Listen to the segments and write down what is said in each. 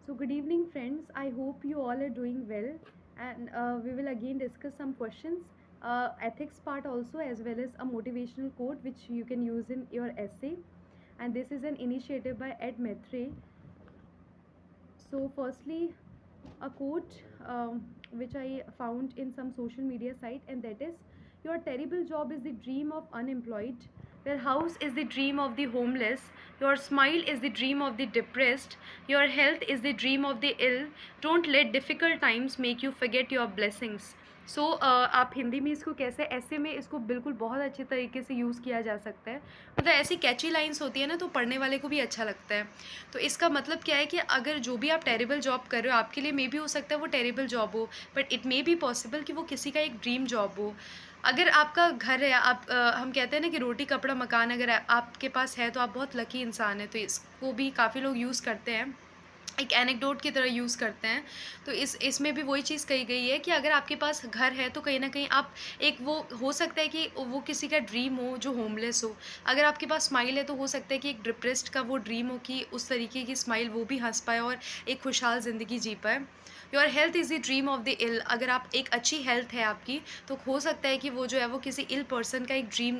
So, good evening, friends. I hope you all are doing well, and we will again discuss some questions, ethics part also, as well as a motivational quote which you can use in your essay. And this is an initiative by Ed Matre. So, firstly, a quote which I found in some social media site, and that is, "Your terrible job is the dream of unemployed. Your house is the dream of the homeless. Your smile is the dream of the depressed. Your health is the dream of the ill. Don't let difficult times make you forget your blessings." सो आप हिंदी में इसको कैसे ऐसे में इसको बिल्कुल बहुत अच्छे तरीके से यूज़ किया जा सकता है। मतलब ऐसी कैची लाइन्स होती है ना, तो पढ़ने वाले को भी अच्छा लगता है। तो इसका मतलब क्या है कि अगर जो भी आप टेरिबल जॉब कर रहे हो, आपके लिए मे बी हो सकता है वो टेरिबल जॉब हो, but it may be possible कि वो किसी का एक ड्रीम जॉब हो। अगर आपका घर है, आप हम कहते हैं ना कि रोटी कपड़ा मकान अगर आपके पास है तो आप बहुत लकी इंसान हैं, तो इसको भी काफ़ी लोग यूज़ करते हैं, एक एनेक्डोट की तरह यूज़ करते हैं। तो इसमें भी वही चीज़ कही गई है कि अगर आपके पास घर है तो कहीं न कहीं आप एक वो हो सकता है कि वो किसी का ड्रीम हो जो होमलेस हो। अगर आपके पास स्माइल है तो हो सकता है कि एक डिप्रेस्ड का वो ड्रीम हो कि उस तरीके की स्माइल वो भी हँस पाए और एक खुशहाल ज़िंदगी जी पाए। Your health is the dream of the ill. अगर आप एक अच्छी हेल्थ है आपकी, तो हो सकता है कि वो जो है वो किसी इल पर्सन का एक ड्रीम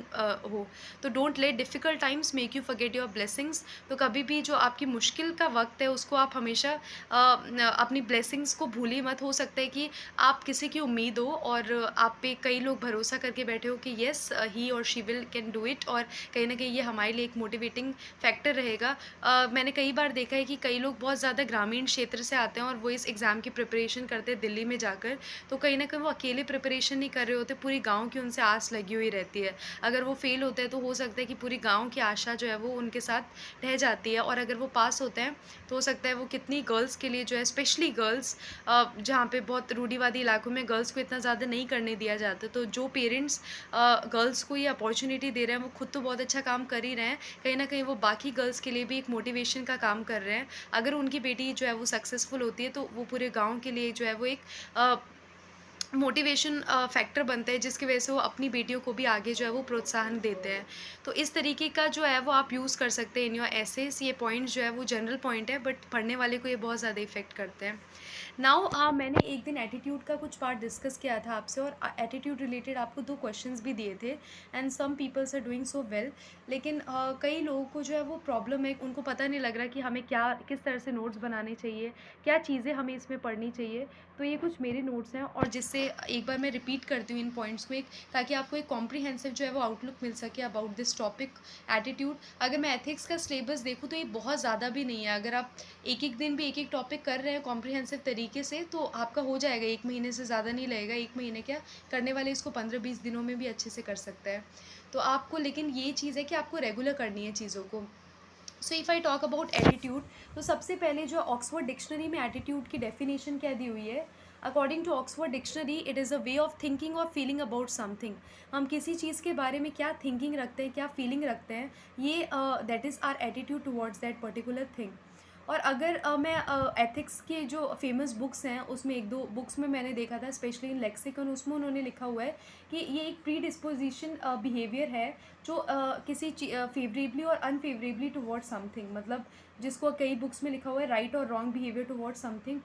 हो। तो don't let difficult times make you forget your blessings. तो कभी भी जो आपकी मुश्किल का वक़्त है उसको आप हमेशा अपनी ब्लेसिंग्स को भूलिए मत। हो सकता है कि आप किसी की उम्मीद हो और आप पे कई लोग भरोसा करके बैठे हो कि येस ही और she will can do it, और कहीं न कहीं ये हमारे लिए एक मोटिवेटिंग फैक्टर रहेगा। मैंने कई बार देखा है कि कई लोग बहुत ज़्यादा ग्रामीण क्षेत्र से आते हैं और वो इस एग्ज़ाम की प्रिपरेशन करते हैं दिल्ली में जाकर, तो कहीं न कहीं वो अकेले प्रिपरेशन नहीं कर रहे होते, पूरी गाँव की उनसे आस लगी हुई रहती है। अगर वो फ़ेल होते हैं तो हो सकता है कि पूरी गाँव की आशा जो है वो उनके साथ रह जाती है, और अगर वो पास होते हैं तो हो सकता है वो कितनी गर्ल्स के लिए जो है, स्पेशली गर्ल्स जहाँ पे बहुत रूढ़िवादी इलाकों में गर्ल्स को इतना ज़्यादा नहीं करने दिया जाता, तो जो पेरेंट्स गर्ल्स को ये अपॉर्च्युनिटी दे रहे हैं वो खुद तो बहुत अच्छा काम कर ही रहे हैं, कहीं न कहीं वो बाकी गर्ल्स के लिए भी एक मोटिवेशन का काम कर रहे हैं। अगर उनकी बेटी जो है वो सक्सेसफुल होती है तो वो पूरे गाँव के लिए जो है वो एक अ, मोटिवेशन फैक्टर बनता है, जिसकी वजह से वो अपनी बेटियों को भी आगे जो है वो प्रोत्साहन देते हैं। तो इस तरीके का जो है वो आप यूज़ कर सकते हैं इन योर एसेस। ये पॉइंट्स जो है वो जनरल पॉइंट है, बट पढ़ने वाले को ये बहुत ज़्यादा इफ़ेक्ट करते हैं। नाउ मैंने एक दिन एटीट्यूड का कुछ पार्ट डिस्कस किया था आपसे, और एटीट्यूड रिलेटेड आपको 2 क्वेश्चंस भी दिए थे, and some peoples are doing so well. लेकिन कई लोगों को जो है वो प्रॉब्लम है, उनको पता नहीं लग रहा कि हमें क्या किस तरह से नोट्स बनाने चाहिए, क्या चीज़ें हमें इसमें पढ़नी चाहिए। तो ये कुछ मेरे नोट्स हैं, और जिससे एक बार मैं रिपीट करती हूँ इन पॉइंट्स को, एक ताकि आपको एक कॉम्प्रिहेंसिव जो है वो आउटलुक मिल सके अबाउट दिस टॉपिक एटीट्यूड। अगर मैं एथिक्स का सिलेबस देखूँ तो ये बहुत ज़्यादा भी नहीं है। अगर आप एक-एक दिन भी एक-एक टॉपिक कर रहे हैं कॉम्प्रिहेंसिव तरीके से, तो आपका हो जाएगा, 1 महीने से ज़्यादा नहीं लगेगा। 1 महीने क्या, करने वाले इसको 15-20 दिनों में भी अच्छे से कर सकता है। तो आपको लेकिन ये चीज़ है कि आपको रेगुलर करनी है चीज़ों को। So if I talk about attitude, तो सबसे पहले जो ऑक्सफोर्ड डिक्शनरी में एटीट्यूड की डेफिनेशन क्या दी हुई है, according to Oxford dictionary, it is a way of thinking और फीलिंग अबाउट समथिंग। हम किसी चीज़ के बारे में क्या थिंकिंग रखते हैं, क्या फीलिंग रखते हैं, ये that is are attitude towards that particular thing. और अगर मैं एथिक्स के जो फेमस बुक्स हैं उसमें एक दो बुक्स में मैंने देखा था, स्पेशली इन लेक्सिकन, उसमें उन्होंने लिखा हुआ है कि ये एक प्री डिस्पोजिशन बिहेवियर है जो किसी फेवरेबली और अनफेवरेबली टुवर्ड्स समथिंग, मतलब जिसको कई बुक्स में लिखा हुआ है राइट और wrong behaviour towards something,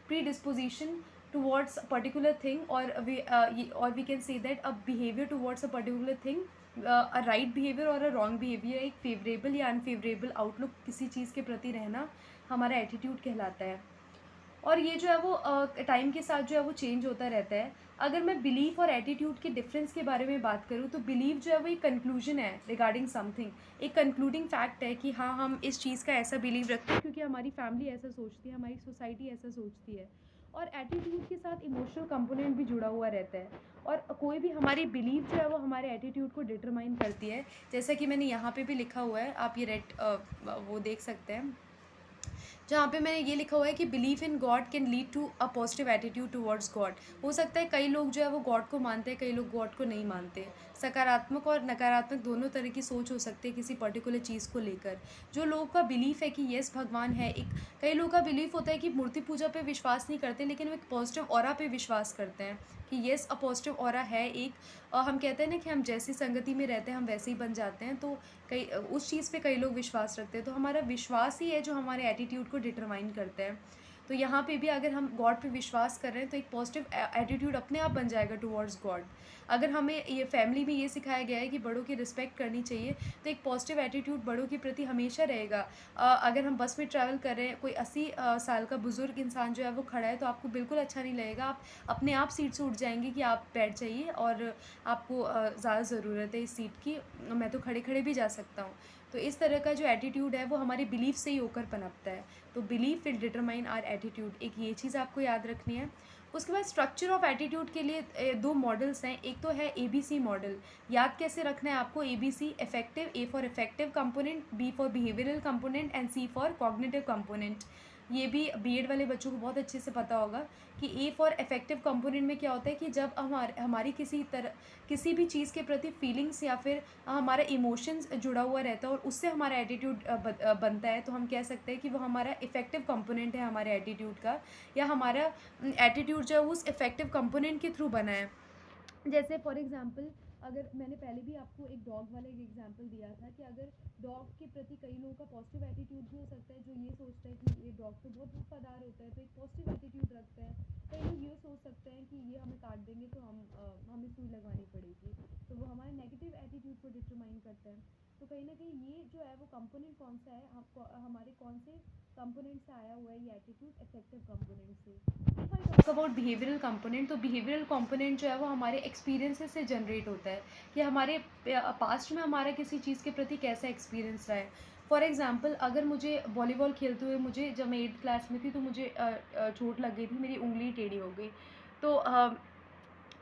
predisposition towards particular thing, और we can say that a behaviour towards a particular thing, a right behaviour और अ रॉन्ग बिहेवियर, एक फेवरेबल या अनफेवरेबल आउटलुक किसी चीज़ के प्रति रहना हमारा एटीट्यूड कहलाता है। और ये जो है वो टाइम के साथ जो है वो चेंज होता रहता है। अगर मैं बिलीफ और एटीट्यूड के डिफरेंस के बारे में बात करूँ, तो बिलीफ जो है वो एक कंक्लूजन है रिगार्डिंग समथिंग, एक कंक्लूडिंग फैक्ट है कि हाँ, हम इस चीज़ का ऐसा बिलीव रखते हैं क्योंकि हमारी फैमिली ऐसा सोचती है, हमारी सोसाइटी ऐसा सोचती है। और एटीट्यूड के साथ इमोशनल कंपोनेंट भी जुड़ा हुआ रहता है, और कोई भी हमारी बिलीफ जो है वो हमारे एटीट्यूड को डिटरमाइन करती है। जैसा कि मैंने यहाँ पे भी लिखा हुआ है, आप ये वो देख सकते हैं, जहाँ पे मैंने ये लिखा हुआ है कि believe in God can lead to a positive attitude towards God. हो सकता है कई लोग जो है वो गॉड को मानते हैं, कई लोग गॉड को नहीं मानते। सकारात्मक और नकारात्मक दोनों तरह की सोच हो सकती है किसी पर्टिकुलर चीज़ को लेकर। जो लोगों का बिलीफ है कि येस भगवान है, एक कई लोगों का बिलीफ होता है कि मूर्ति पूजा पे विश्वास नहीं करते, लेकिन वो एक पॉजिटिव ऑरा पे विश्वास करते हैं कि येस अ पॉजिटिव ऑरा है एक। हम कहते हैं ना कि हम जैसी संगति में रहते हैं हम वैसे ही बन जाते हैं, तो उस चीज़ पे कई लोग विश्वास रखते हैं। तो हमारा विश्वास ही है जो हमारे एटीट्यूड को डिटरमाइन करता है। तो यहाँ पे भी अगर हम गॉड पे विश्वास कर रहे हैं तो एक पॉजिटिव एटीट्यूड अपने आप बन जाएगा टुवर्ड्स गॉड। अगर हमें ये फैमिली में ये सिखाया गया है कि बड़ों की रिस्पेक्ट करनी चाहिए, तो एक पॉजिटिव एटीट्यूड बड़ों के प्रति हमेशा रहेगा। अगर हम बस में ट्रैवल कर रहे हैं, कोई 80 साल का बुजुर्ग इंसान जो है वो खड़ा है, तो आपको बिल्कुल अच्छा नहीं लगेगा, आप अपने आप सीट से उठ जाएंगे कि आप बैठ जाइए और आपको ज़्यादा ज़रूरत है इस सीट की, मैं तो खड़े खड़े भी जा सकता हूँ। तो इस तरह का जो एटीट्यूड है वो हमारे बिलीफ से ही होकर पनपता है। तो belief will determine our attitude, एक ये चीज़ आपको याद रखनी है। उसके बाद स्ट्रक्चर ऑफ एटीट्यूड के लिए दो मॉडल्स हैं। एक तो है ABC मॉडल। याद कैसे रखना है आपको? ABC effective, A for effective component, B for behavioural component and C for cognitive component. ये भी बीएड वाले बच्चों को बहुत अच्छे से पता होगा कि A फॉर इफेक्टिव कंपोनेंट में क्या होता है कि जब हमारी किसी भी चीज़ के प्रति फीलिंग्स या फिर हमारा इमोशंस जुड़ा हुआ रहता है और उससे हमारा एटीट्यूड बनता है, तो हम कह सकते हैं कि वो हमारा इफेक्टिव कंपोनेंट है हमारे एटीट्यूड का, या हमारा एटीट्यूड जो है उस इफेक्टिव कंपोनेंट के थ्रू बना है। जैसे फॉर एग्जांपल, अगर मैंने पहले भी आपको एक डॉग वाला एक एग्जांपल दिया था कि अगर डॉग के प्रति कई लोगों का पॉजिटिव एटीट्यूड भी हो सकता है, जो ये सोचता है कि ये डॉग तो बहुत वफादार होता है, तो एक पॉजिटिव एटीट्यूड रखता है। कई लोग ये सोच सकते हैं कि ये हमें काट देंगे तो हमें सुई लगवानी पड़ेगी, तो वो हमारे नेगेटिव एटीट्यूड को डिटरमाइन करता है। तो कहीं ना कहीं ये जो है वो कंपोनेंट कौन सा है, हमारे कौन से कंपोनेंट से आया हुआ है ये एटीट्यूड? इफेक्टिव कंपोनेंट से। If I talk about behavioural component, तो बिहेवियरल कंपोनेंट जो है वो हमारे एक्सपीरियंसेस से जनरेट होता है कि हमारे पास्ट में हमारा किसी चीज़ के प्रति कैसा एक्सपीरियंस रहा है। फॉर एग्जांपल, अगर मुझे वॉलीबॉल खेलते हुए जब मैं 8th क्लास में थी तो मुझे चोट लग गई थी, मेरी उंगली टेढ़ी हो गई। तो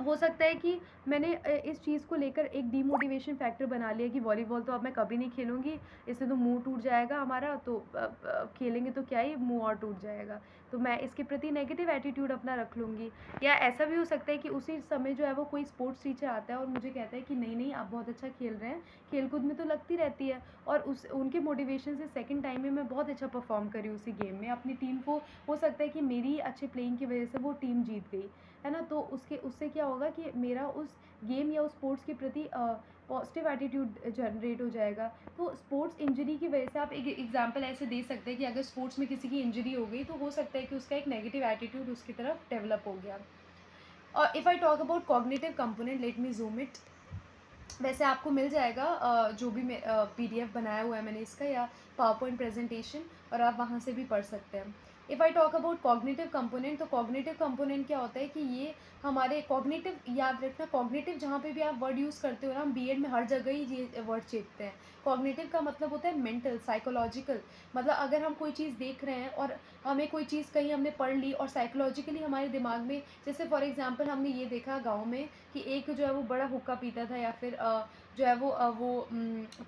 हो सकता है कि मैंने इस चीज़ को लेकर एक डीमोटिवेशन फैक्टर बना लिया कि वॉलीबॉल तो अब मैं कभी नहीं खेलूँगी, इससे तो मुंह टूट जाएगा हमारा, तो खेलेंगे तो क्या ही, मुंह और टूट जाएगा, तो मैं इसके प्रति नेगेटिव एटीट्यूड अपना रख लूँगी। या ऐसा भी हो सकता है कि उसी समय जो है वो कोई स्पोर्ट्स टीचर आता है और मुझे कहता है कि नहीं नहीं, आप बहुत अच्छा खेल रहे हैं, खेल कूद में तो लगती रहती है, और उनके मोटिवेशन से सेकेंड टाइम में मैं बहुत अच्छा परफॉर्म करी उसी गेम में, अपनी टीम को, हो सकता है कि मेरी अच्छे प्लेइंग की वजह से वो टीम जीत गई, है ना। तो उससे क्या होगा कि मेरा उस गेम या उस स्पोर्ट्स के प्रति पॉजिटिव एटीट्यूड जनरेट हो जाएगा। तो स्पोर्ट्स इंजरी की वजह से आप एक एग्जांपल ऐसे दे सकते हैं कि अगर स्पोर्ट्स में किसी की इंजरी हो गई तो हो सकता है कि उसका एक नेगेटिव एटीट्यूड उसकी तरफ डेवलप हो गया। और if I talk about cognitive component, let me zoom it. वैसे आपको मिल जाएगा जो भी PDF बनाया हुआ है मैंने इसका, या पावर पॉइंट प्रेजेंटेशन, और आप वहाँ से भी पढ़ सकते हैं। If I talk about cognitive component, तो कॉग्निटिव कंपोनेंट क्या होता है कि ये हमारे कॉग्निटिव, याद रखना कॉग्निटिव जहाँ पे भी आप वर्ड यूज़ करते हो ना, हम बीएड में हर जगह ही ये वर्ड चेपते हैं। कॉग्निटिव का मतलब होता है मेंटल, साइकोलॉजिकल। मतलब अगर हम कोई चीज़ देख रहे हैं और हमें कोई चीज़ कहीं हमने पढ़ ली और साइकोलॉजिकली हमारे दिमाग में, जैसे फॉर एग्जांपल हमने ये देखा गांव में कि एक जो है वो बड़ा हुक्का पीता था, या फिर जो है वो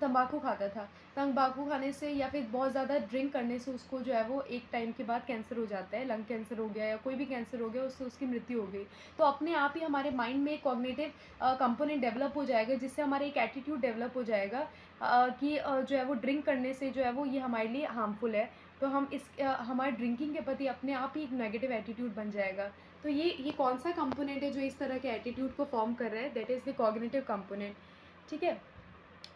तंबाकू खाता था। तंबाकू खाने से या फिर बहुत ज़्यादा ड्रिंक करने से उसको जो है वो एक टाइम के बाद कैंसर हो जाता है, लंग कैंसर हो गया या कोई भी कैंसर हो गया, उससे उसकी मृत्यु हो गई। तो अपने आप ही हमारे माइंड में एक कॉग्निटिव कंपोनेंट डेवलप हो जाएगा, जिससे हमारा एक एटीट्यूड डेवलप हो जाएगा कि जो है वो ड्रिंक करने से जो है वो ये हमारे लिए हार्मफुल है। तो हम हमारे ड्रिंकिंग के प्रति अपने आप ही एक नेगेटिव एटीट्यूड बन जाएगा। तो ये कौन सा कंपोनेंट है जो इस तरह के एटीट्यूड को फॉर्म कर रहा है? That is the cognitive component. ठीक है।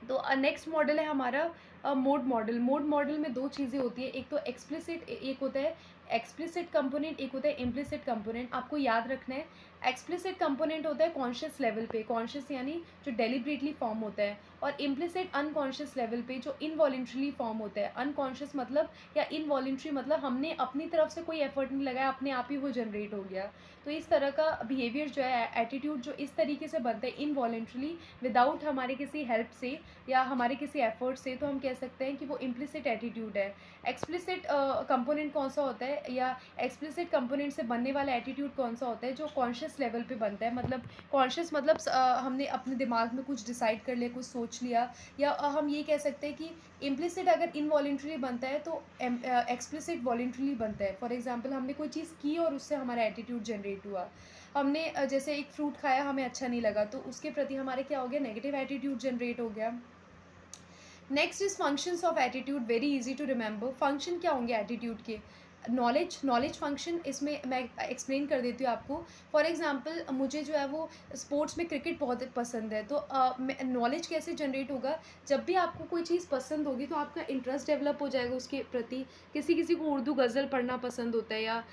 तो नेक्स्ट मॉडल है हमारा मोड मॉडल। मोड मॉडल में दो चीज़ें होती है, एक तो एक्सप्लिसिट, एक होता है एक्सप्लिसिट कंपोनेंट, एक होता है इम्प्लिसिट कंपोनेंट। आपको याद रखना है, एक्सप्लिसिट कंपोनेंट होता है कॉन्शियस लेवल पे, कॉन्शियस यानी जो डेलिब्रेटली फॉर्म होता है, और इम्प्लिसिट अनकॉन्शियस लेवल पे जो इनवॉलेंट्रीली फॉर्म होता है। अनकॉन्शियस मतलब या इनवॉलेंट्री मतलब हमने अपनी तरफ से कोई एफर्ट नहीं लगाया, अपने आप ही वो जनरेट हो गया। तो इस तरह का बिहेवियर जो है, एटीट्यूड जो इस तरीके से बनता है इनवॉलेंट्रीली, विदाउट हमारे किसी हेल्प से या हमारे किसी एफर्ट से, तो हम कह सकते हैं कि वो इम्प्लिसिट एटीट्यूड है। एक्सप्लिसिट कंपोनेंट कौन सा होता है, या एक्सप्लिसिट कंपोनेंट से बनने वाला एटीट्यूड कौन सा होता है? जो कॉन्शियस लेवल पे बनता है। मतलब कॉन्शियस मतलब हमने अपने दिमाग में कुछ डिसाइड कर लिया, कुछ सोच लिया, या हम ये कह सकते हैं कि इम्प्लिसिट अगर इनवॉलेंट्रीली बनता है तो एक्सप्लिसिट वॉलेंट्रीली बनता है। फॉर एग्जाम्पल, हमने कोई चीज़ की और उससे हमारा एटीट्यूड जनरेट हुआ। हमने जैसे एक फ्रूट खाया, हमें अच्छा नहीं लगा, तो उसके प्रति हमारे क्या हो गया, नेगेटिव एटीट्यूड जनरेट हो गया। Next is functions of attitude, very easy to remember. Function क्या होंगे एटीट्यूड के? नॉलेज फंक्शन इसमें मैं एक्सप्लेन कर देती हूँ आपको। फॉर एग्जांपल मुझे जो है वो स्पोर्ट्स में क्रिकेट बहुत पसंद है, तो नॉलेज कैसे जनरेट होगा, जब भी आपको कोई चीज़ पसंद होगी तो आपका इंटरेस्ट डेवलप हो जाएगा उसके प्रति। किसी किसी को उर्दू गज़ल पढ़ना पसंद होता है, या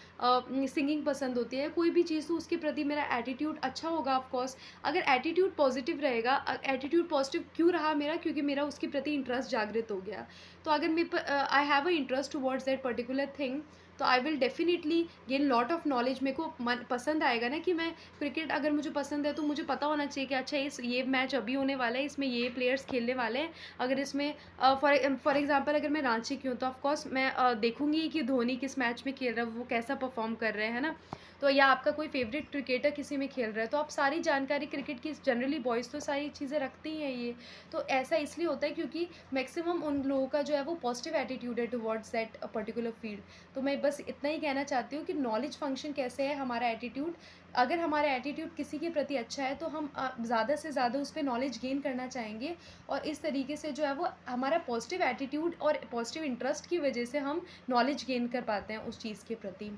सिंगिंग पसंद होती है, कोई भी चीज़, तो उसके प्रति मेरा एटीट्यूड अच्छा होगा ऑफ कोर्स। अगर एटीट्यूड पॉजिटिव रहेगा, एटीट्यूड पॉजिटिव क्यों रहा मेरा, क्योंकि मेरा उसके प्रति इंटरेस्ट जागृत हो गया। तो अगर मेरे I have a interest towards that particular thing, तो I will definitely gain lot of knowledge. मेरे को मन पसंद आएगा ना कि मैं क्रिकेट अगर मुझे पसंद है तो मुझे पता होना चाहिए कि अच्छा ये मैच अभी होने वाला है, इसमें ये प्लेयर्स खेलने वाले हैं। अगर इसमें फॉर एग्जांपल अगर मैं रांची की हूँ तो ऑफकोर्स मैं देखूंगी कि धोनी किस मैच में खेल रहा है, वो कैसा परफॉर्म कर रहे हैं ना। तो या आपका कोई फेवरेट क्रिकेटर किसी में खेल रहा है, तो आप सारी जानकारी क्रिकेट की, जनरली बॉयज़ तो सारी चीज़ें रखती ही हैं ये। तो ऐसा इसलिए होता है क्योंकि मैक्सिमम उन लोगों का जो है वो पॉजिटिव एटीट्यूड है टुवर्ड्स दैट पर्टिकुलर फील्ड। तो मैं बस इतना ही कहना चाहती हूँ कि नॉलेज फंक्शन कैसे है हमारा एटीट्यूड। अगर हमारा एटीट्यूड किसी के प्रति अच्छा है तो हम ज़्यादा से ज़्यादा उस पर नॉलेज गेन करना चाहेंगे, और इस तरीके से जो है वो हमारा पॉजिटिव एटीट्यूड और पॉजिटिव इंटरेस्ट की वजह से हम नॉलेज गेन कर पाते हैं उस चीज़ के प्रति।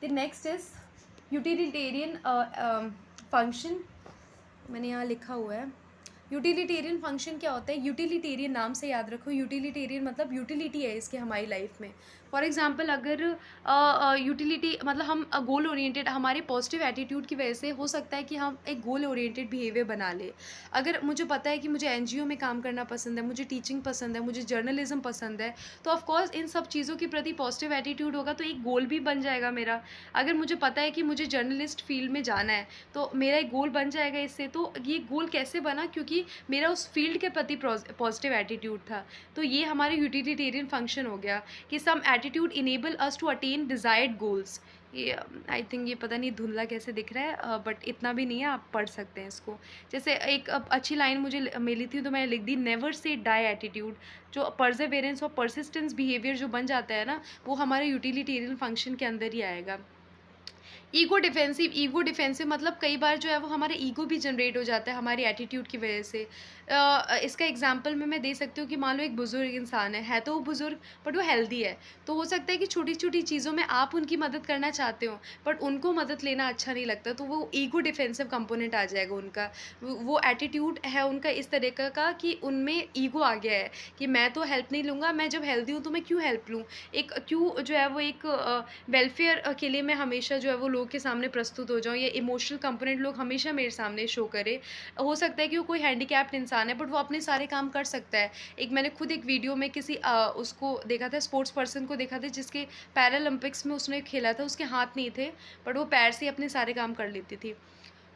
The next is utilitarian function. मैंने यहाँ लिखा हुआ है यूटिलिटेरियन फंक्शन क्या होता है। यूटिलिटेरियन नाम से याद रखो, यूटिलिटेरियन मतलब यूटिलिटी है इसके हमारी लाइफ में। फॉर एग्जांपल अगर यूटिलिटी मतलब हम गोल ओरिएंटेड, हमारे पॉजिटिव एटीट्यूड की वजह से हो सकता है कि हम एक गोल ओरिएंटेड बिहेवियर बना ले। अगर मुझे पता है कि मुझे एनजीओ में काम करना पसंद है, मुझे टीचिंग पसंद है, मुझे जर्नलिज्म पसंद है, तो ऑफकोर्स इन सब चीज़ों के प्रति पॉजिटिव एटीट्यूड होगा तो एक गोल भी बन जाएगा मेरा। अगर मुझे पता है कि मुझे जर्नलिस्ट फील्ड में जाना है तो मेरा एक गोल बन जाएगा इससे। तो ये गोल कैसे बना, क्योंकि मेरा उस फील्ड के प्रति पॉजिटिव एटीट्यूड था। तो ये हमारे यूटिलिटेरियन फंक्शन हो गया कि some attitude enable us to attain desired goals. ये आई थिंक ये पता नहीं धुंधला कैसे दिख रहा है, बट इतना भी नहीं है, आप पढ़ सकते हैं इसको। जैसे एक अच्छी लाइन मुझे मिली थी तो मैंने लिख दी, नेवर से डाई एटीट्यूड। जो परसेवेरेंस और परसिस्टेंस बिहेवियर जो बन जाता है ना, वो हमारे यूटिलिटेरियन फंक्शन के अंदर ही आएगा। ईगो डिफेंसिव मतलब कई बार जो है वो हमारे ईगो भी जनरेट हो जाता है हमारी एटीट्यूड की वजह से। इसका एग्जांपल मैं दे सकती हूँ कि मान लो एक बुज़ुर्ग इंसान है तो वो बुज़ुर्ग बट वो हेल्दी है। तो हो सकता है कि छोटी छोटी चीज़ों में आप उनकी मदद करना चाहते हो बट उनको मदद लेना अच्छा नहीं लगता, तो वो ईगो डिफेंसिव कंपोनेंट आ जाएगा उनका। वो एटीट्यूड है उनका इस तरीके का कि उनमें ईगो आ गया है कि मैं तो हेल्प नहीं लूँगा, मैं जब हेल्दी हूँ तो मैं क्यों हेल्प लूँ। एक क्यों जो है वो एक वेलफेयर के लिए मैं हमेशा जो है वो लोगों के सामने प्रस्तुत हो जाऊँ, या इमोशनल कंपोनेंट लोग हमेशा मेरे सामने शो करे। हो सकता है कि वो कोई हैंडीकैप्ड इंसान है बट वो अपने सारे काम कर सकता है। मैंने खुद एक वीडियो में किसी उसको देखा था, स्पोर्ट्स पर्सन को देखा था जिसके पैरालंपिक्स में उसने खेला था, उसके हाथ नहीं थे बट वो पैर से अपने सारे काम कर लेती थी।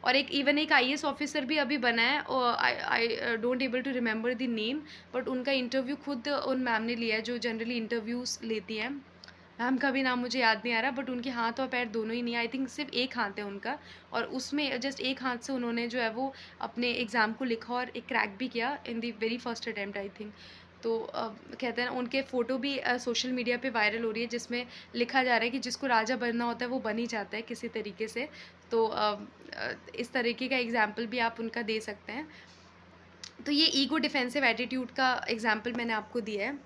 और एक आईएएस ऑफिसर भी अभी बना है, और I don't able to remember the name, but उनका इंटरव्यू खुद उन मैम ने लिया है जो जनरली इंटरव्यूज़ लेती हैं। मैम का भी नाम मुझे याद नहीं आ रहा, बट उनके हाथ और पैर दोनों ही नहीं, आई थिंक सिर्फ एक हाथ है उनका, और उसमें जस्ट एक हाथ से उन्होंने जो है वो अपने एग्ज़ाम को लिखा और एक क्रैक भी किया in the very first attempt I think. तो कहते हैं उनके फ़ोटो भी सोशल मीडिया पे वायरल हो रही है जिसमें लिखा जा रहा है कि जिसको राजा बनना होता है वो बन ही जाता है किसी तरीके से। तो इस तरीके का एग्जाम्पल भी आप उनका दे सकते हैं। तो ये ईगो डिफेंसिव एटीट्यूड का एग्जाम्पल मैंने आपको दिया है।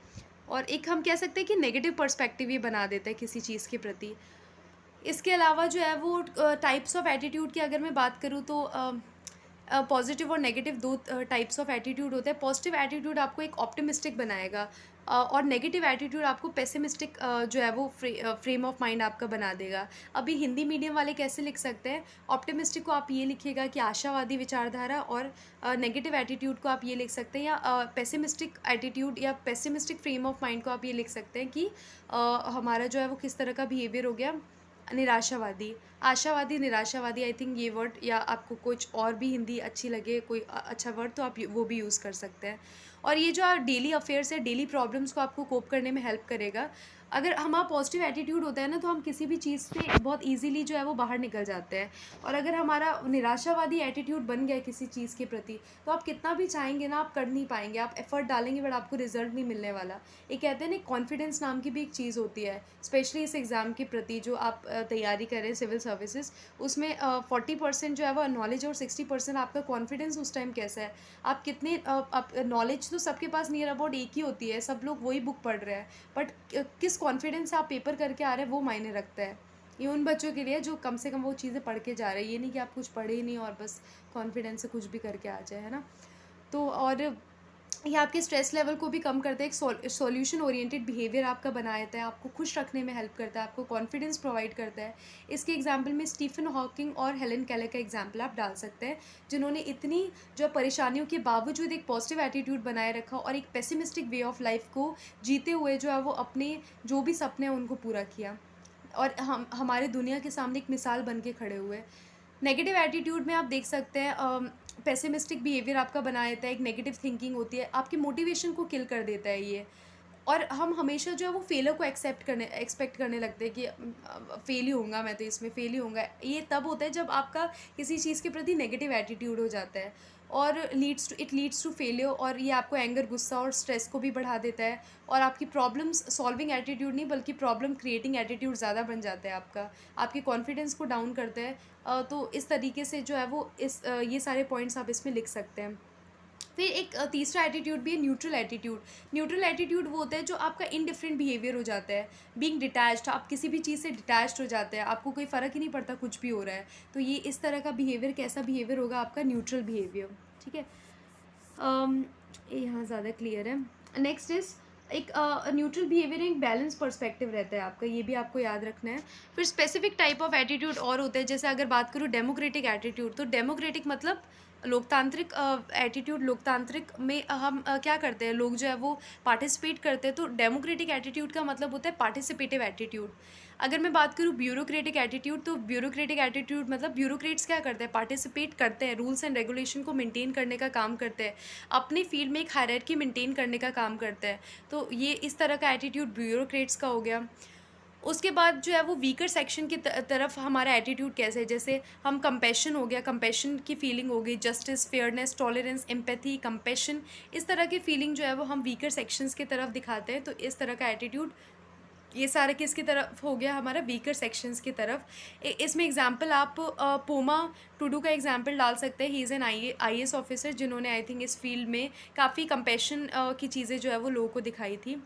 और एक हम कह सकते हैं कि नेगेटिव पर्सपेक्टिव ये बना देता है किसी चीज़ के प्रति। इसके अलावा जो है वो टाइप्स ऑफ एटीट्यूड की अगर मैं बात करूँ तो पॉजिटिव और नेगेटिव दो टाइप्स ऑफ एटीट्यूड होते हैं। पॉजिटिव एटीट्यूड आपको एक ऑप्टिमिस्टिक बनाएगा, और नेगेटिव एटीट्यूड आपको पेसिमिस्टिक जो है वो फ्रेम ऑफ माइंड आपका बना देगा। अभी हिंदी मीडियम वाले कैसे लिख सकते हैं, ऑप्टिमिस्टिक को आप ये लिखिएगा कि आशावादी विचारधारा, और नेगेटिव एटीट्यूड को आप ये लिख सकते हैं, या पेसिमिस्टिक एटीट्यूड या पेसिमिस्टिक फ्रेम ऑफ माइंड को आप ये लिख सकते हैं कि हमारा जो है वो किस तरह का बिहेवियर हो गया, निराशावादी। आशावादी, निराशावादी, आई थिंक ये वर्ड, या आपको कुछ और भी हिंदी अच्छी लगे कोई अच्छा वर्ड तो आप वो भी यूज़ कर सकते हैं। और ये जो डेली अफेयर्स है, डेली प्रॉब्लम्स को आपको कोप करने में हेल्प करेगा। अगर हमारा पॉजिटिव एटीट्यूड होता है ना तो हम किसी भी चीज़ से बहुत इजीली जो है वो बाहर निकल जाते हैं। और अगर हमारा निराशावादी एटीट्यूड बन गया है किसी चीज़ के प्रति तो आप कितना भी चाहेंगे ना आप कर नहीं पाएंगे, आप एफर्ट डालेंगे बट आपको रिजल्ट नहीं मिलने वाला। ये कहते हैं ना कॉन्फिडेंस नाम की भी एक चीज़ होती है, स्पेशली इस एग्ज़ाम के प्रति जो आप तैयारी करें सिविल सर्विसेज, उसमें 40% जो है वो नॉलेज और 60% आपका कॉन्फिडेंस उस टाइम कैसा है। आप कितने आप नॉलेज तो सबके पास नियर अबाउट एक ही होती है, सब लोग वही बुक पढ़ रहे हैं, बट किस कॉन्फिडेंस से आप पेपर करके आ रहे हैं वो मायने रखता है। ये उन बच्चों के लिए जो कम से कम वो चीज़ें पढ़ के जा रहे हैं, ये नहीं कि आप कुछ पढ़े ही नहीं और बस कॉन्फिडेंस से कुछ भी करके आ जाए, है ना। तो और ये आपके स्ट्रेस लेवल को भी कम करता है, एक सॉल्यूशन ओरिएंटेड बिहेवियर आपका बना देता है, आपको खुश रखने में हेल्प करता है, आपको कॉन्फिडेंस प्रोवाइड करता है। इसके एग्जांपल में स्टीफन हॉकिंग और हेलन केलर का एग्जांपल आप डाल सकते हैं, जिन्होंने इतनी जो परेशानियों के बावजूद एक पॉजिटिव एटीट्यूड बनाए रखा और एक पेसिमिस्टिक वे ऑफ लाइफ को जीते हुए जो है वो अपने जो भी सपने हैं उनको पूरा किया, और हम हमारे दुनिया के सामने एक मिसाल बन के खड़े हुए। नेगेटिव एटीट्यूड में आप देख सकते हैं पेसिमिस्टिक बिहेवियर आपका बना देता है, एक नेगेटिव थिंकिंग होती है, आपकी मोटिवेशन को किल कर देता है ये। और हम हमेशा जो है वो फेलियर को एक्सपेक्ट करने लगते हैं कि फेल ही होऊंगा, मैं तो इसमें फेल ही होऊंगा। ये तब होता है जब आपका किसी चीज़ के प्रति नेगेटिव एटीट्यूड हो जाता है, और इट लीड्स टू फेलियर, और ये आपको एंगर, गुस्सा और स्ट्रेस को भी बढ़ा देता है, और आपकी प्रॉब्लम्स सॉल्विंग एटीट्यूड नहीं बल्कि प्रॉब्लम क्रिएटिंग एटीट्यूड ज़्यादा बन जाता है आपका, आपके कॉन्फिडेंस को डाउन करता है। तो इस तरीके से जो है वो ये सारे पॉइंट्स आप इसमें लिख सकते हैं। फिर एक तीसरा एटीट्यूड भी है न्यूट्रल एटीट्यूड। न्यूट्रल एटीट्यूड वो होता है जो आपका इनडिफरेंट बिहेवियर हो जाता है, बीइंग डिटैच्ड, आप किसी भी चीज़ से डिटैच्ड हो जाते हैं, आपको कोई फ़र्क ही नहीं पड़ता कुछ भी हो रहा है। तो ये इस तरह का बिहेवियर, कैसा बिहेवियर होगा आपका, न्यूट्रल बिहेवियर, ठीक है। ये यहाँ ज़्यादा क्लियर है। नेक्स्ट इज़ एक न्यूट्रल बिहेवियर, एक बैलेंस पर्सपेक्टिव रहता है आपका, ये भी आपको याद रखना है। फिर स्पेसिफिक टाइप ऑफ एटीट्यूड और होते हैं, जैसे अगर बात करूँ डेमोक्रेटिक एटीट्यूड, तो डेमोक्रेटिक मतलब लोकतांत्रिक एटीट्यूड। लोकतांत्रिक में हम क्या करते हैं, लोग जो है वो पार्टिसिपेट करते हैं, तो डेमोक्रेटिक एटीट्यूड का मतलब होता है पार्टिसिपेटिव एटीट्यूड। अगर मैं बात करूँ ब्यूरोक्रेटिक एटीट्यूड, तो ब्यूरोक्रेटिक एटीट्यूड मतलब ब्यूरोक्रेट्स क्या करते हैं, पार्टिसिपेट करते हैं, रूल्स एंड रेगुलेशन को मेंटेन करने का काम करते हैं, अपनी फील्ड में एक हायरार्की मेंटेन करने का काम करते हैं। तो ये इस तरह का एटीट्यूड ब्यूरोक्रेट्स का हो गया। उसके बाद जो है वो वीकर सेक्शन की तरफ हमारा एटीट्यूड कैसे है, जैसे हम कंपैशन हो गया, कंपैशन की फीलिंग हो गई, justice, fairness, tolerance, empathy, compassion, इस तरह की फीलिंग जो है वो हम वीकर सेक्शंस की तरफ दिखाते हैं। तो इस तरह का एटीट्यूड, ये सारा किसकी तरफ हो गया, हमारा वीकर सेक्शंस की तरफ। इसमें एग्जांपल आप पोमा टूडू का एग्जांपल डाल सकते हैं। He is an IAS officer, जिन्होंने आई थिंक इस फील्ड में काफ़ी कंपैशन की चीज़ें जो है वो लोगों को दिखाई थी।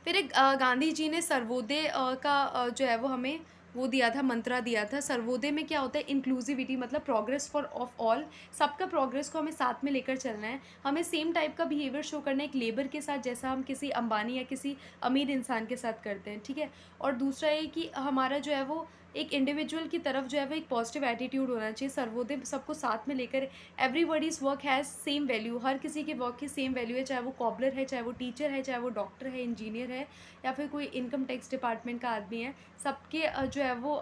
फिर एक गांधी जी ने सर्वोदय का जो है वो हमें वो दिया था, मंत्रा दिया था। सर्वोदय में क्या होता है, इंक्लूसिविटी, मतलब प्रोग्रेस फॉर ऑफ ऑल, सबका प्रोग्रेस को हमें साथ में लेकर चलना है, हमें सेम टाइप का बिहेवियर शो करना है एक लेबर के साथ, जैसा हम किसी अंबानी या किसी अमीर इंसान के साथ करते हैं, ठीक है। और दूसरा ये कि हमारा जो है वो एक इंडिविजुअल की तरफ जो है वो एक पॉजिटिव एटीट्यूड होना चाहिए, सर्वोदय सबको साथ में लेकर। Everybody's work has same value, हर किसी के वर्क की सेम वैल्यू है, चाहे वो कॉबलर है, चाहे वो टीचर है, चाहे वो डॉक्टर है, इंजीनियर है, या फिर कोई इनकम टैक्स डिपार्टमेंट का आदमी है। सबके जो है वो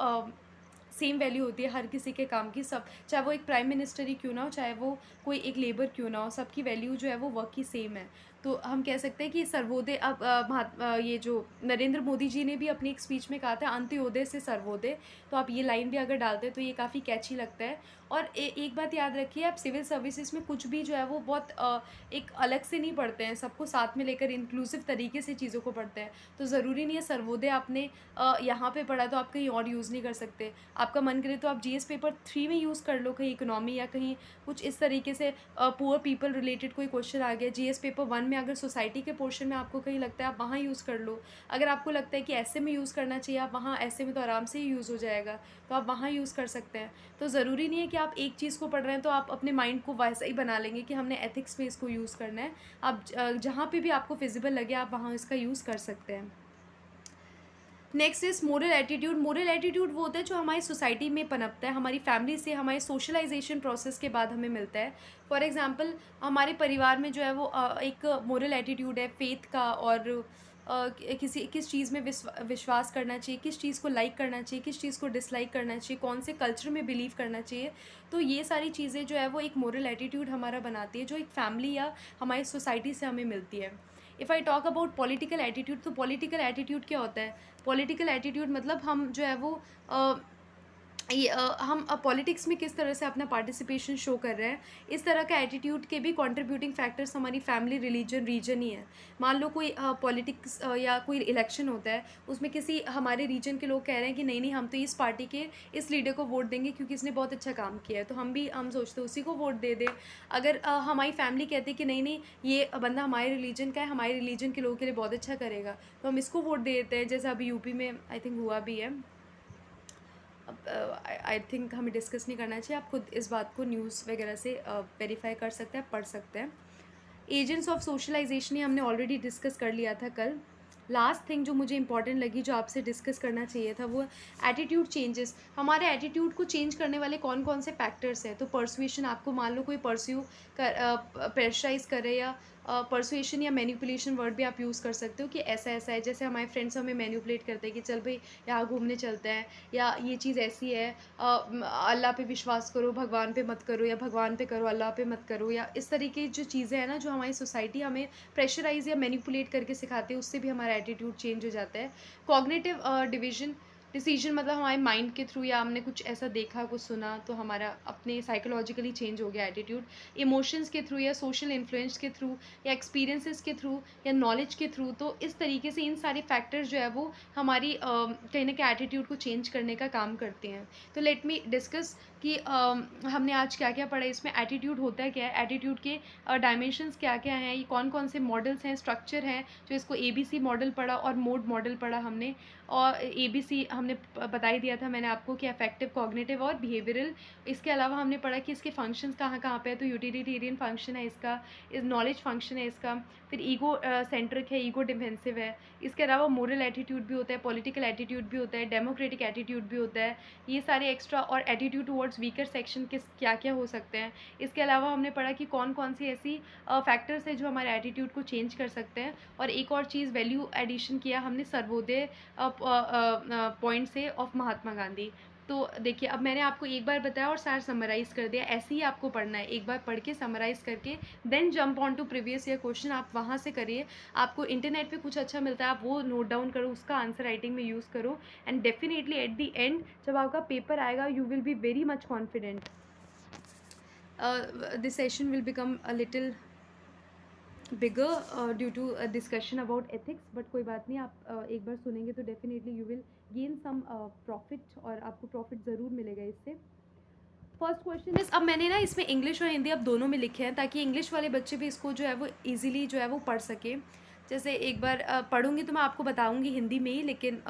सेम वैल्यू होती है हर किसी के काम की, सब, चाहे वो एक प्राइम मिनिस्टर ही क्यों ना हो, चाहे वो कोई एक लेबर क्यों ना हो, सबकी वैल्यू जो है वो वर्क की सेम है। तो हम कह सकते हैं कि सर्वोदय, अब ये जो नरेंद्र मोदी जी ने भी अपनी एक स्पीच में कहा था, अंत्योदय से सर्वोदय, तो आप ये लाइन भी अगर डालते हैं तो ये काफ़ी कैची लगता है। और एक बात याद रखिए, आप सिविल सर्विसेज में कुछ भी जो है वो बहुत एक अलग से नहीं पढ़ते हैं, सबको साथ में लेकर इंक्लूसिव तरीके से चीज़ों को पढ़ते हैं। तो ज़रूरी नहीं है सर्वोदय आपने यहाँ पे पढ़ा तो आप कहीं और यूज़ नहीं कर सकते। आपका मन करे तो आप GS पेपर 3 में यूज़ कर लो, कहीं इकोनॉमी या कहीं कुछ इस तरीके से पुअर पीपल रिलेटेड कोई क्वेश्चन आ गया, GS पेपर 1 में अगर सोसाइटी के पोर्शन में आपको कहीं लगता है आप वहाँ यूज़ कर लो। अगर आपको लगता है कि ऐसे में यूज़ करना चाहिए, आप वहाँ ऐसे में तो आराम से ही यूज़ हो जाएगा, तो आप वहाँ यूज़ कर सकते हैं। तो ज़रूरी नहीं है कि आप एक चीज़ को पढ़ रहे हैं तो आप अपने माइंड को वैसा ही बना लेंगे कि हमने एथिक्स में इसको यूज़ करना है। आप जहाँ पे भी आपको फिजिबल लगे आप वहाँ इसका यूज़ कर सकते हैं। Next is moral attitude. Moral attitude वो होता है जो हमारी सोसाइटी में पनपता है, हमारी फैमिली से, हमारे सोशलाइजेशन प्रोसेस के बाद हमें मिलता है। फॉर एग्जांपल हमारे परिवार में जो है वो एक मोरल एटीट्यूड है फेथ का, और किस चीज़ में विश्वास करना चाहिए, किस चीज़ को लाइक करना चाहिए, किस चीज़ को डिसलाइक करना चाहिए, कौन से कल्चर में बिलीव करना चाहिए। तो ये सारी चीज़ें जो है वो एक मोरल एटीट्यूड हमारा बनाती है, जो एक फैमिली या हमारी सोसाइटी से हमें मिलती है। If I talk about political attitude, तो पॉलिटिकल एटीट्यूड क्या होता है, पॉलिटिकल एटीट्यूड मतलब हम जो है वो ये हम पॉलिटिक्स में किस तरह से अपना पार्टिसिपेशन शो कर रहे हैं, इस तरह का एटीट्यूड के भी कंट्रीब्यूटिंग फैक्टर्स हमारी फैमिली, रिलीजन, रीजन ही है। मान लो कोई पॉलिटिक्स या कोई इलेक्शन होता है, उसमें किसी हमारे रीजन के लोग कह रहे हैं कि नहीं नहीं, हम तो इस पार्टी के इस लीडर को वोट देंगे क्योंकि इसने बहुत अच्छा काम किया है, तो हम सोचते हैं उसी को वोट दे दें। अगर हमारी फैमिली कहती है कि नहीं नहीं, ये बंदा हमारे रिलीजन का है, हमारे रिलीजन के लोगों के लिए बहुत अच्छा करेगा, तो हम इसको वोट दे देते हैं। जैसे अभी यूपी में आई थिंक हुआ भी है। आई थिंक हमें डिस्कस नहीं करना चाहिए, आप खुद इस बात को न्यूज़ वगैरह से वेरीफाई कर सकते हैं, पढ़ सकते हैं। एजेंट्स ऑफ सोशलाइजेशन ही हमने ऑलरेडी डिस्कस कर लिया था कल। लास्ट थिंग जो मुझे इंपॉर्टेंट लगी, जो आपसे डिस्कस करना चाहिए था, वो एटीट्यूड चेंजेस। हमारे एटीट्यूड को चेंज करने वाले कौन कौन से फैक्टर्स हैं। तो परसुएशन, आपको मान लो कोई परस्यू कर प्रेशराइज करे, या परसुएशन या मैनिपुलेशन वर्ड भी आप यूज़ कर सकते हो कि ऐसा ऐसा है। जैसे हमारे फ्रेंड्स हमें मैनिपुलेट करते हैं कि चल भाई यहाँ घूमने चलते हैं, या ये चीज़ ऐसी है, अल्लाह पे विश्वास करो, भगवान पे मत करो, या भगवान पे करो, अल्लाह पे मत करो, या इस तरीके की जो चीज़ें हैं ना, जो हमारी सोसाइटी हमें प्रेशराइज या मैनिपुलेट करके सिखाती है, उससे भी हमारा एटीट्यूड चेंज हो जाता है। कॉग्निटिव डिसीजन, मतलब हमारे माइंड के थ्रू, या हमने कुछ ऐसा देखा, कुछ सुना, तो हमारा अपने साइकोलॉजिकली चेंज हो गया एटीट्यूड। इमोशंस के थ्रू, या सोशल इन्फ्लुएंस के थ्रू, या एक्सपीरियंसेस के थ्रू, या नॉलेज के थ्रू। तो इस तरीके से इन सारे फैक्टर्स जो है वो हमारी कहीं ना कहीं एटीट्यूड को चेंज करने का काम करते हैं। तो लेट मी डिस्कस कि हमने आज क्या क्या पढ़ा, इसमें एटीट्यूड होता है क्या है, एटीट्यूड के डायमेंशंस क्या क्या हैं, ये कौन कौन से मॉडल्स हैं, स्ट्रक्चर हैं। जो इसको ABC मॉडल पढ़ा और मोड मॉडल पढ़ा हमने, और ABC हमने बता ही दिया था मैंने आपको कि अफेक्टिव, कॉग्निटिव और बिहेवियरल। इसके अलावा हमने पढ़ा कि इसके फंक्शंस कहाँ कहाँ पे है। तो यूटिलिटेरियन फंक्शन है इसका, इस नॉलेज फंक्शन है इसका, फिर ईगो सेंट्रिक है, ईगो डिफेंसिव है। इसके अलावा मोरल एटीट्यूड भी होता है, पॉलिटिकल एटीट्यूड भी होता है, डेमोक्रेटिक एटीट्यूड भी होता है। ये सारे एक्स्ट्रा, और एटीट्यूड टुवर्ड्स वीकर सेक्शन किस क्या क्या हो सकते हैं। इसके अलावा हमने पढ़ा कि कौन कौन सी ऐसी फैक्टर्स है जो हमारे एटीट्यूड को चेंज कर सकते हैं। और एक और चीज़, वैल्यू एडिशन किया हमने सर्वोदय पॉइंट से ऑफ महात्मा गांधी। तो देखिए, अब मैंने आपको एक बार बताया और सार समराइज़ कर दिया। ऐसे ही आपको पढ़ना है, एक बार पढ़ के समराइज़ करके then jump on to previous year question, आप वहाँ से करिए। आपको इंटरनेट पे कुछ अच्छा मिलता है, आप वो नोट डाउन करो, उसका आंसर राइटिंग में यूज़ करो, and definitely at the end जब आपका पेपर आएगा, you will be very much confident. This session will become a little bigger due to discussion about ethics, but कोई बात नहीं, आप एक बार सुनेंगे तो definitely you will gain some profit, और आपको प्रॉफिट ज़रूर मिलेगा इससे। फर्स्ट क्वेश्चन इज, अब मैंने ना इसमें इंग्लिश और हिंदी अब दोनों में लिखे हैं, ताकि इंग्लिश वाले बच्चे भी इसको जो है वो ईजिली जो है वो पढ़ सके। जैसे एक बार पढ़ूंगी तो मैं आपको बताऊंगी हिंदी में ही, लेकिन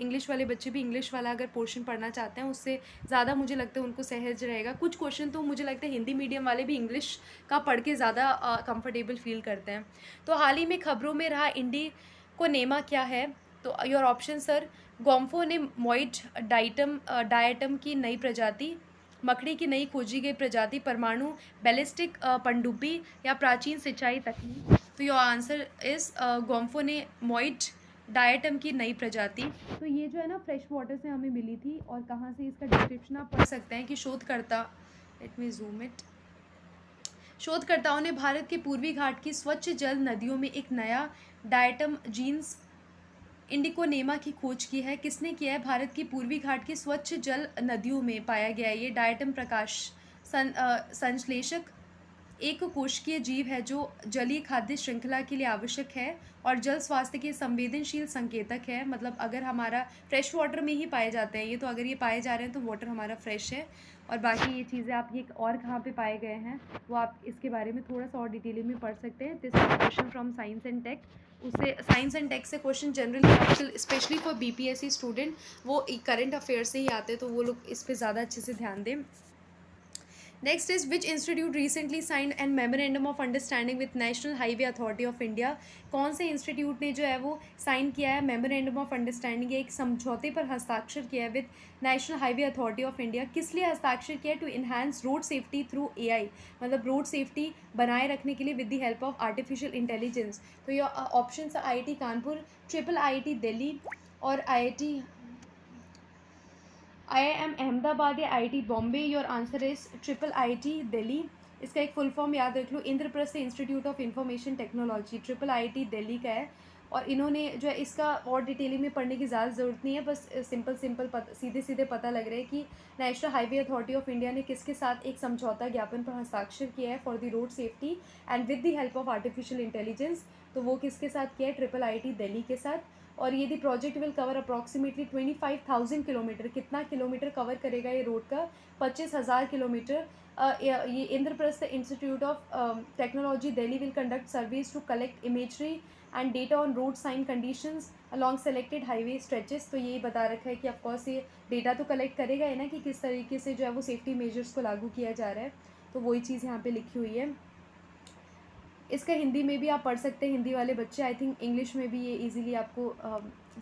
इंग्लिश वाले बच्चे भी इंग्लिश वाला अगर पोर्शन पढ़ना चाहते हैं, उससे ज़्यादा मुझे लगता है उनको सहज रहेगा। कुछ क्वेश्चन तो मुझे लगता है हिंदी मीडियम वाले भी इंग्लिश का पढ़ के ज़्यादा कंफर्टेबल फील करते हैं। तो हाल ही में खबरों में रहा इंडिकोनेमा क्या है। तो योर ऑप्शन सर, गोम्फो ने मोइड डायटम की नई प्रजाति, मकड़ी की नई खोजी गई प्रजाति, परमाणु बैलिस्टिक पनडुब्बी, या प्राचीन सिंचाई तकनीक। तो योर आंसर इज गोम्फो ने मोइड डायटम की नई प्रजाति। तो ये जो है ना फ्रेश वाटर से हमें मिली थी, और कहाँ से, इसका डिस्क्रिप्शन आप पढ़ सकते हैं कि शोधकर्ता, लेट मी जूम इट, शोधकर्ताओं ने भारत के पूर्वी घाट की स्वच्छ जल नदियों में एक नया डायटम जीन्स इंडिकोनेमा की खोज की है। किसने किया है? भारत की पूर्वी घाट की स्वच्छ जल नदियों में पाया गया है ये डायटम प्रकाश संश्लेषक एक कोशिकीय जीव है जो जलीय खाद्य श्रृंखला के लिए आवश्यक है और जल स्वास्थ्य के संवेदनशील संकेतक है। मतलब अगर हमारा फ्रेश वाटर में ही पाए जाते हैं ये, तो अगर ये पाए जा रहे हैं तो वाटर हमारा फ्रेश है। और बाकी ये चीज़ें आप ये और कहाँ पे पाए गए हैं वो आप इसके बारे में थोड़ा सा और डिटेलिंग में पढ़ सकते हैं। This is question from science and tech. उससे साइंस एंड टेक से क्वेश्चन जनरली आजकल स्पेशली फॉर BPSC स्टूडेंट वो करंट अफेयर से ही आते हैं, तो वो लोग इस पर ज़्यादा अच्छे से ध्यान दें। Next is which institute recently signed and memorandum of understanding with National Highway Authority of India. कौन से इंस्टीट्यूट ने जो है वो साइन किया है मेमोरेंडम ऑफ अंडरस्टैंडिंग, एक समझौते पर हस्ताक्षर किया है with National Highway Authority of India. किस लिए हस्ताक्षर किया है? To enhance road safety through AI, मतलब रोड सेफ्टी बनाए रखने के लिए with the help of artificial intelligence. तो ये option IIT Kanpur, IIIT Delhi और IIM अहमदाबाद या IIT Bombay. Your answer is IIIT Delhi. इसका एक फुल फॉर्म याद रख लो, Indraprastha institute of Information Technology, IIIT Delhi का है। और इन्होंने जो है इसका और डिटेलिंग में पढ़ने की ज़्यादा ज़रूरत नहीं है, बस सिंपल सीधे सीधे पता लग रहा है कि national Highway Authority of India ने किसके साथ एक समझौता ज्ञापन पर हस्ताक्षर किया है for the road safety and with the help of artificial intelligence. तो वो किसके साथ किया है? ट्रिपल IIT दिल्ली के साथ। और ये the project will cover approximately 25,000 kilometre. कितना किलोमीटर कवर करेगा ये रोड का? 25,000 किलोमीटर। ये Indraprastha institute of technology Delhi will conduct surveys to collect imagery and data on road sign conditions along selected highway stretches. तो यही बता रखा है कि ऑफकोर्स ये डेटा तो कलेक्ट करेगा है ना कि किस तरीके से जो है वो सेफ्टी मेजर्स को लागू किया जा रहा है। तो वही चीज़ यहाँ पे लिखी हुई है। इसका हिंदी में भी आप पढ़ सकते हैं, हिंदी वाले बच्चे। आई थिंक इंग्लिश में भी ये इजीली आपको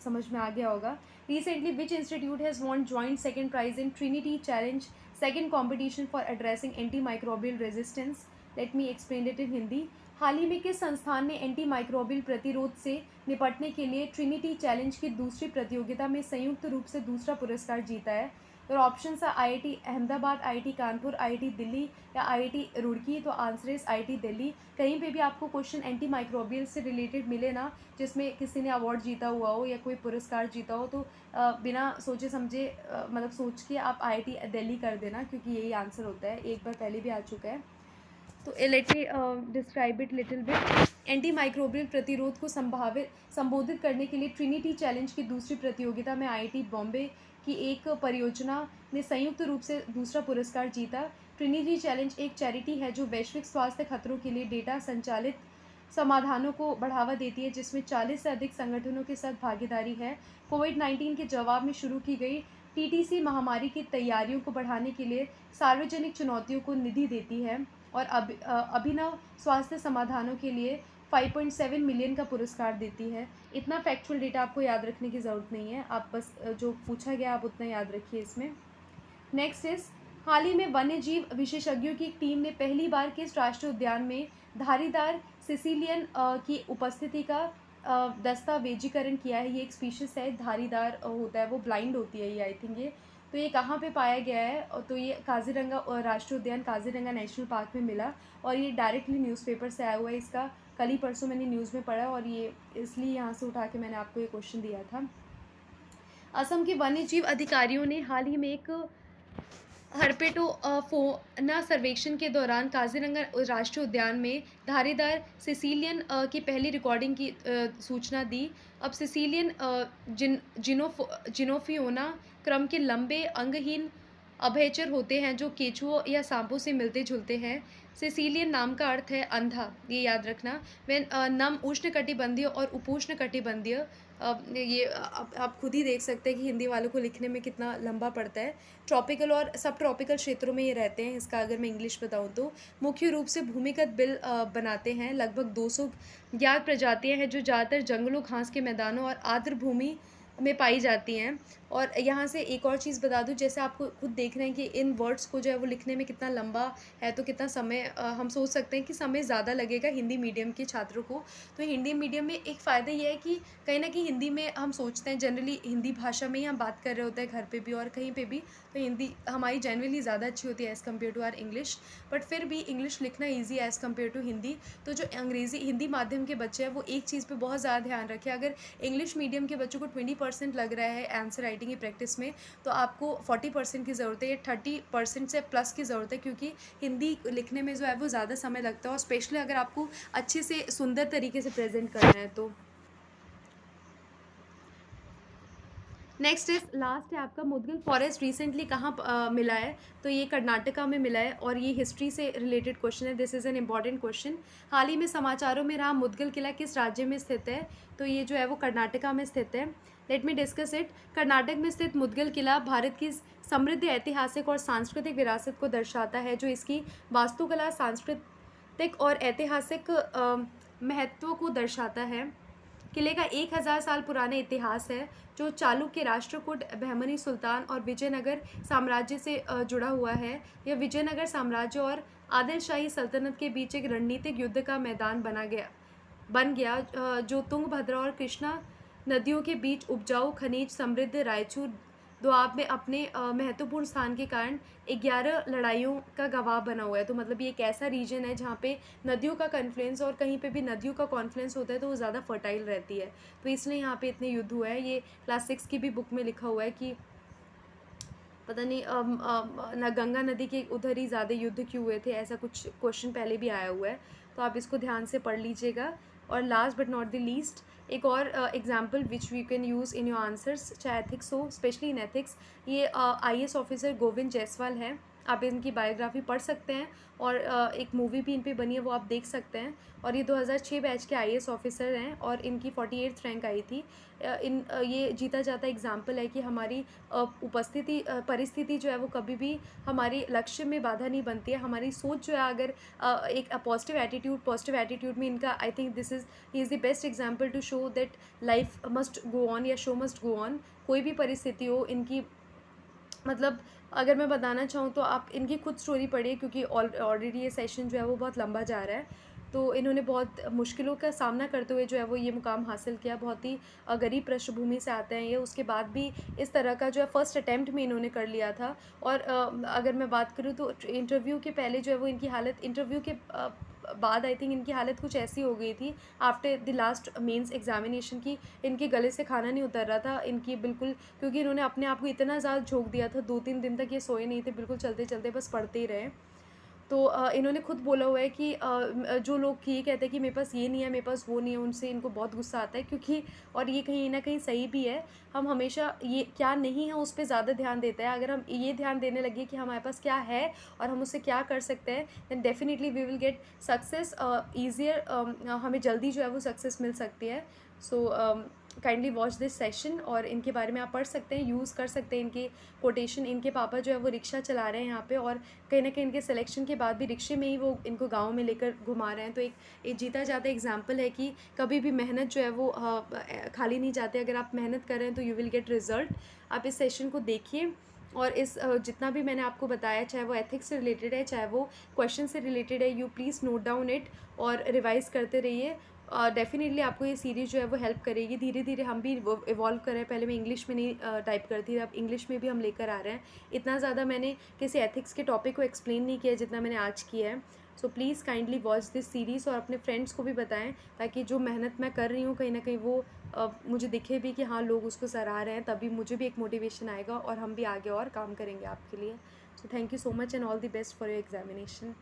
समझ में आ गया होगा। Recently which institute has won joint second prize in Trinity Challenge second competition for addressing anti microbial resistance. Let me explain it in Hindi. हाल ही में किस संस्थान ने एंटी माइक्रोबियल प्रतिरोध से निपटने के लिए ट्रिनिटी चैलेंज की दूसरी प्रतियोगिता में संयुक्त रूप से दूसरा पुरस्कार जीता है? और ऑप्शन है IIT Ahmedabad, IIT Kanpur, IIT Delhi या IIT रुड़की। तो आंसर इज IIT दिल्ली। कहीं पे भी आपको क्वेश्चन एंटी माइक्रोबियल से रिलेटेड मिले ना, जिसमें किसी ने अवार्ड जीता हुआ हो या कोई पुरस्कार जीता हो, तो बिना सोचे समझे मतलब सोच के आप IIT दिल्ली कर देना, क्योंकि यही आंसर होता है। एक बार पहले भी आ चुका है। तो let me describe it little bit. Anti microbial प्रतिरोध को संबोधित करने के लिए ट्रिनिटी चैलेंज की दूसरी प्रतियोगिता में IIT बॉम्बे की एक परियोजना ने संयुक्त रूप से दूसरा पुरस्कार जीता। ट्रिनिटी चैलेंज एक चैरिटी है जो वैश्विक स्वास्थ्य खतरों के लिए डेटा संचालित समाधानों को बढ़ावा देती है, जिसमें 40 से अधिक संगठनों के साथ भागीदारी है। कोविड-19 के जवाब में शुरू की गई TTC महामारी की तैयारियों को बढ़ाने के लिए सार्वजनिक चुनौतियों को निधि देती है और अभिनव स्वास्थ्य समाधानों के लिए 5.7 मिलियन का पुरस्कार देती है। इतना फैक्चुअल डेटा आपको याद रखने की ज़रूरत नहीं है, आप बस जो पूछा गया आप उतना याद रखिए इसमें। नेक्स्ट इज, हाल ही में वन्य जीव विशेषज्ञों की एक टीम ने पहली बार किस राष्ट्रीय उद्यान में धारीदार सिसिलियन की उपस्थिति का दस्तावेजीकरण किया है? ये एक स्पीशीज है, धारीदार होता है, वो ब्लाइंड होती है ये, आई थिंक ये। तो ये कहाँ पे पाया गया है? तो ये काजीरंगा राष्ट्रीय उद्यान काजीरंगा नेशनल पार्क में मिला, और ये डायरेक्टली न्यूज़पेपर से आया हुआ है। इसका कल ही परसों मैंने न्यूज़ में पढ़ा, और ये इसलिए यहाँ से उठा के मैंने आपको ये क्वेश्चन दिया था। असम के वन्य जीव अधिकारियों ने हाल ही में एक हर्पेटो फोना सर्वेक्षण के दौरान काजीरंगा राष्ट्रीय उद्यान में धारीदार सिसिलियन की पहली रिकॉर्डिंग की सूचना दी। अब सिसिलियन जिनोफियोना क्रम के लंबे अंगहीन अभयचर होते हैं जो केचुओं या सांपों से मिलते जुलते हैं। सिसिलियन नाम का अर्थ है अंधा, ये याद रखना। वेन नम उष्णकटिबंधीय और उपोष्णकटिबंधीय, ये आप खुद ही देख सकते हैं कि हिंदी वालों को लिखने में कितना लंबा पड़ता है। ट्रॉपिकल और सब ट्रॉपिकल क्षेत्रों में ये रहते हैं। इसका अगर मैं इंग्लिश बताऊँ तो मुख्य रूप से भूमिगत बिल बनाते हैं। लगभग 200 ज्ञात प्रजातियां हैं जो ज़्यादातर जंगलों, घास के मैदानों और आर्द्र भूमि में पाई जाती हैं। और यहाँ से एक और चीज़ बता दूँ, जैसे आपको खुद देख रहे हैं कि इन वर्ड्स को जो है वो लिखने में कितना लंबा है, तो कितना समय हम सोच सकते हैं कि समय ज़्यादा लगेगा हिंदी मीडियम के छात्रों को। तो हिंदी मीडियम में एक फ़ायदा ये है कि कहीं ना कहीं हिंदी में हम सोचते हैं, जनरली हिंदी भाषा में ही हम बात कर रहे होते हैं घर पे भी और कहीं पे भी, तो हिंदी हमारी जनरली ज़्यादा अच्छी होती है as compare to our English. But फिर भी इंग्लिश लिखना easy as compare to Hindi. तो जो अंग्रेज़ी हिंदी माध्यम के बच्चे हैं वो एक चीज़ पर बहुत ज़्यादा ध्यान रखें। अगर इंग्लिश मीडियम के बच्चों को 20% लग रहा है आंसर राइटिंग की प्रैक्टिस में, तो आपको 40% की ज़रूरत है या 30% से प्लस की ज़रूरत है, क्योंकि हिंदी लिखने में जो है वो ज़्यादा समय लगता है, और स्पेशली अगर आपको अच्छे से सुंदर तरीके से प्रेजेंट करना है तो। नेक्स्ट इज लास्ट है आपका, मुदगल फॉरेस्ट रिसेंटली कहाँ मिला है? तो ये कर्नाटका में मिला है, और ये हिस्ट्री से रिलेटेड क्वेश्चन है। This is an important question. हाल ही में समाचारों में रहा मुदगल किला किस राज्य में स्थित है? तो ये जो है वो कर्नाटका में स्थित है। Let me discuss it. Karnataka में स्थित मुदगल किला भारत की समृद्ध ऐतिहासिक और सांस्कृतिक विरासत को दर्शाता है, जो इसकी वास्तुकला, सांस्कृतिक और ऐतिहासिक महत्व को दर्शाता है। किले का 1000 साल पुराना इतिहास है, जो चालुक्य राष्ट्रकूट, बहमनी सुल्तान और विजयनगर साम्राज्य से जुड़ा हुआ है। यह विजयनगर साम्राज्य और आदिल शाही सल्तनत के बीच एक रणनीतिक युद्ध का मैदान बन गया, जो तुंगभद्रा और कृष्णा नदियों के बीच उपजाऊ, खनिज समृद्ध रायचूर दोआब में अपने महत्वपूर्ण स्थान के कारण 11 लड़ाइयों का गवाह बना हुआ है। तो मतलब ये एक ऐसा रीजन है जहाँ पे नदियों का कन्फ्लुएंस, और कहीं पे भी नदियों का कॉन्फ्लुएंस होता है तो वो ज़्यादा फर्टाइल रहती है, तो इसलिए यहाँ पे इतने युद्ध हुआ है। ये क्लास 6 की भी बुक में लिखा हुआ है कि पता नहीं न गंगा नदी के उधर ही ज़्यादा युद्ध क्यों हुए थे, ऐसा कुछ क्वेश्चन पहले भी आया हुआ है, तो आप इसको ध्यान से पढ़ लीजिएगा। और last but not the least, एक और example which we can use in your answers, चाहे एथिक्स हो, स्पेशली इन एथिक्स, ये IAS ऑफिसर गोविंद जायसवाल हैं। आप इनकी बायोग्राफी पढ़ सकते हैं, और एक मूवी भी इन पे बनी है, वो आप देख सकते हैं। और ये 2006 बैच के IAS ऑफिसर हैं, और इनकी 48th रैंक आई थी। ये जीता जाता एग्जाम्पल है कि हमारी उपस्थिति परिस्थिति जो है वो कभी भी हमारे लक्ष्य में बाधा नहीं बनती है। हमारी सोच जो है, अगर एक पॉजिटिव एटीट्यूड में इनका, I think this is he is the best example to show that life must go on, या शो मस्ट गो ऑन। कोई भी परिस्थिति हो इनकी, मतलब अगर मैं बताना चाहूँ तो आप इनकी खुद स्टोरी पढ़िए, क्योंकि ऑलरेडी ये सेशन जो है वो बहुत लंबा जा रहा है। तो इन्होंने बहुत मुश्किलों का सामना करते हुए जो है वो ये मुकाम हासिल किया। बहुत ही गरीब पृष्ठभूमि से आते हैं ये, उसके बाद भी इस तरह का जो है फर्स्ट अटैम्प्ट में इन्होंने कर लिया था। और अगर मैं बात करूँ तो इंटरव्यू के पहले जो है वो इनकी हालत, इंटरव्यू के बाद आई थिंक इनकी हालत कुछ ऐसी हो गई थी after the last mains examination की, इनके गले से खाना नहीं उतर रहा था इनकी बिल्कुल, क्योंकि इन्होंने अपने आप को इतना ज़्यादा झोंक दिया था। 2-3 दिन तक ये सोए नहीं थे, बिल्कुल चलते चलते बस पढ़ते ही रहे। तो इन्होंने खुद बोला हुआ है कि जो लोग ये कहते हैं कि मेरे पास ये नहीं है, मेरे पास वो नहीं है, उनसे इनको बहुत गुस्सा आता है, क्योंकि और ये कहीं ना कहीं सही भी है। हम हमेशा ये क्या नहीं है उस पर ज़्यादा ध्यान देते हैं। अगर हम ये ध्यान देने लगे कि हमारे पास क्या है और हम उससे क्या कर सकते हैं, then definitely we will get success easier. हमें जल्दी जो है वो सक्सेस मिल सकती है। So kindly watch this session, और इनके बारे में आप पढ़ सकते हैं, यूज़ कर सकते हैं इनके कोटेशन। इनके पापा जो है वो रिक्शा चला रहे हैं यहाँ पे, और कहीं ना कहीं इनके सिलेक्शन के बाद भी रिक्शे में ही वो इनको गांव में लेकर घुमा रहे हैं। तो एक जीता जाता एग्जाम्पल है कि कभी भी मेहनत जो है वो खाली नहीं जाती। अगर आप मेहनत कर रहे हैं तो यू विल गेट रिजल्ट। आप इस सेशन को देखिए, और इस जितना भी मैंने आपको बताया, चाहे वो एथिक्स से रिलेटेड है, चाहे वो क्वेश्चन से रिलेटेड है, you please note down it और रिवाइज़ करते रहिए। डेफिनेटली आपको ये सीरीज़ जो है वो हेल्प करेगी। धीरे धीरे हम भी इवॉल्व कर रहे हैं। पहले मैं इंग्लिश में नहीं टाइप करती थी, अब इंग्लिश में भी हम लेकर आ रहे हैं। इतना ज़्यादा मैंने किसी एथिक्स के टॉपिक को एक्सप्लेन नहीं किया जितना मैंने आज किया है। So please kindly watch this series, और अपने फ्रेंड्स को भी बताएं, ताकि जो मेहनत मैं कर रही हूँ कहीं ना कहीं वो मुझे दिखे भी कि हाँ लोग उसको सराह रहे हैं, तभी मुझे भी एक मोटिवेशन आएगा और हम भी आगे और काम करेंगे आपके लिए। So thank you so much and all the best for your examination.